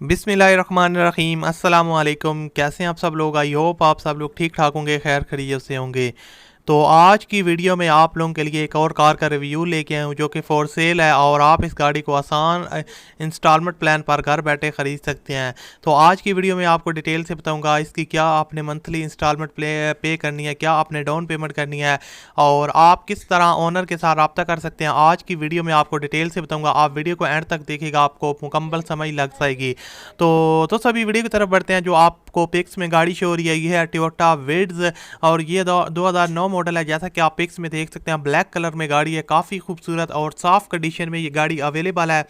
बिस्मिल्लाहिर्रहमानिर्रहीम। अस्सलाम वालेकुम। कैसे हैं आप सब लोग? आई होप आप सब लोग ठीक ठाक होंगे, खैर खैरियत से होंगे। तो आज की वीडियो में आप लोगों के लिए एक और कार का रिव्यू लेके आया हूँ जो कि फॉर सेल है और आप इस गाड़ी को आसान इंस्टॉलमेंट प्लान पर घर बैठे ख़रीद सकते हैं। तो आज की वीडियो में आपको डिटेल से बताऊंगा इसकी क्या आपने मंथली इंस्टॉलमेंट पे करनी है, क्या आपने डाउन पेमेंट करनी है और आप किस तरह ओनर के साथ रब्ता कर सकते हैं। आज की वीडियो में आपको डिटेल से बताऊँगा, आप वीडियो को एंड तक देखिएगा, आपको मुकम्मल समझ लग जाएगी। तो सभी वीडियो की तरफ बढ़ते हैं। जो आपको पिक्स में गाड़ी शो हो रही है ये है टोयोटा विड्स और ये 2009 मॉडल है। जैसा कि आप पिक्स में देख सकते हैं ब्लैक कलर में गाड़ी है, काफ़ी खूबसूरत और साफ़ कंडीशन में ये गाड़ी अवेलेबल है।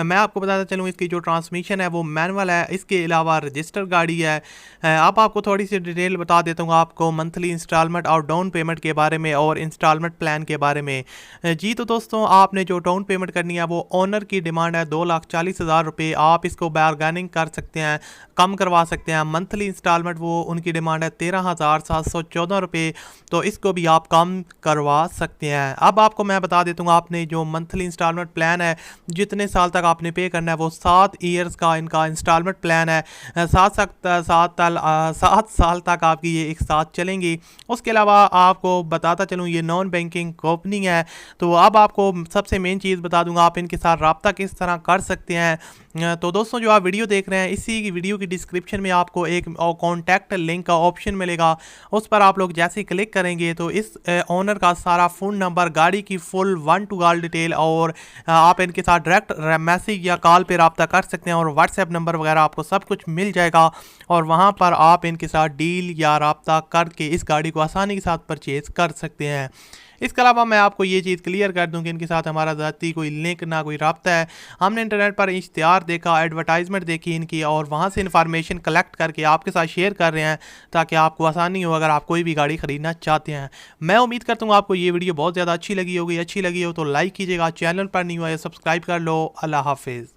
मैं आपको बताता चलूँ इसकी जो ट्रांसमिशन है वो मैनुअल है, इसके अलावा रजिस्टर्ड गाड़ी है। अब आपको थोड़ी सी डिटेल बता देता हूँ आपको मंथली इंस्टॉलमेंट और डाउन पेमेंट के बारे में और इंस्टॉलमेंट प्लान के बारे में। जी तो दोस्तों, आपने जो डाउन पेमेंट करनी है वो ओनर की डिमांड है 2,40,000 रुपये। आप इसको बारगेनिंग कर सकते हैं, कम करवा सकते हैं। मंथली इंस्टॉलमेंट वो उनकी डिमांड है 13,714 रुपये, तो इसको भी आप कम करवा सकते हैं। अब आपको मैं बता देता हूँ, आपने जो मंथली इंस्टॉलमेंट प्लान है जितने साल तक आपने पे करना है वो 7 ईयर्स का इनका इंस्टॉलमेंट प्लान है। 7 साल तक आपकी ये एक साथ चलेंगी। उसके अलावा आपको बताता चलूँ ये नॉन बैंकिंग कंपनी है। तो अब आपको सबसे मेन चीज़ बता दूंगा आप इनके साथ रब्ता किस तरह कर सकते हैं। तो दोस्तों जो आप वीडियो देख रहे हैं इसी की वीडियो की डिस्क्रिप्शन में आपको एक कॉन्टैक्ट लिंक का ऑप्शन मिलेगा। उस पर आप लोग जैसे ही क्लिक करेंगे तो इस ओनर का सारा फ़ोन नंबर, गाड़ी की फुल 1 टू कॉल डिटेल और आप इनके साथ डायरेक्ट मैसेज या कॉल पे रब्ता कर सकते हैं और व्हाट्सएप नंबर वगैरह आपको सब कुछ मिल जाएगा और वहाँ पर आप इनके साथ डील या रब्ता करके इस गाड़ी को आसानी के साथ परचेज़ कर सकते हैं। इसके अलावा मैं आपको ये चीज़ क्लियर कर दूं कि इनके साथ हमारा ज़ाती कोई लिंक ना कोई रब्ता है। हमने इंटरनेट पर इश्तहर देखा, एडवर्टाइजमेंट देखी इनकी और वहाँ से इंफॉर्मेशन कलेक्ट करके आपके साथ शेयर कर रहे हैं ताकि आपको आसानी हो अगर आप कोई भी गाड़ी ख़रीदना चाहते हैं। मैं उम्मीद करता हूँ आपको ये वीडियो बहुत ज़्यादा अच्छी लगी होगी। अच्छी लगी हो तो लाइक कीजिएगा, चैनल पर नहीं हुआ है सब्सक्राइब कर लो। अल्लाह हाफिज़।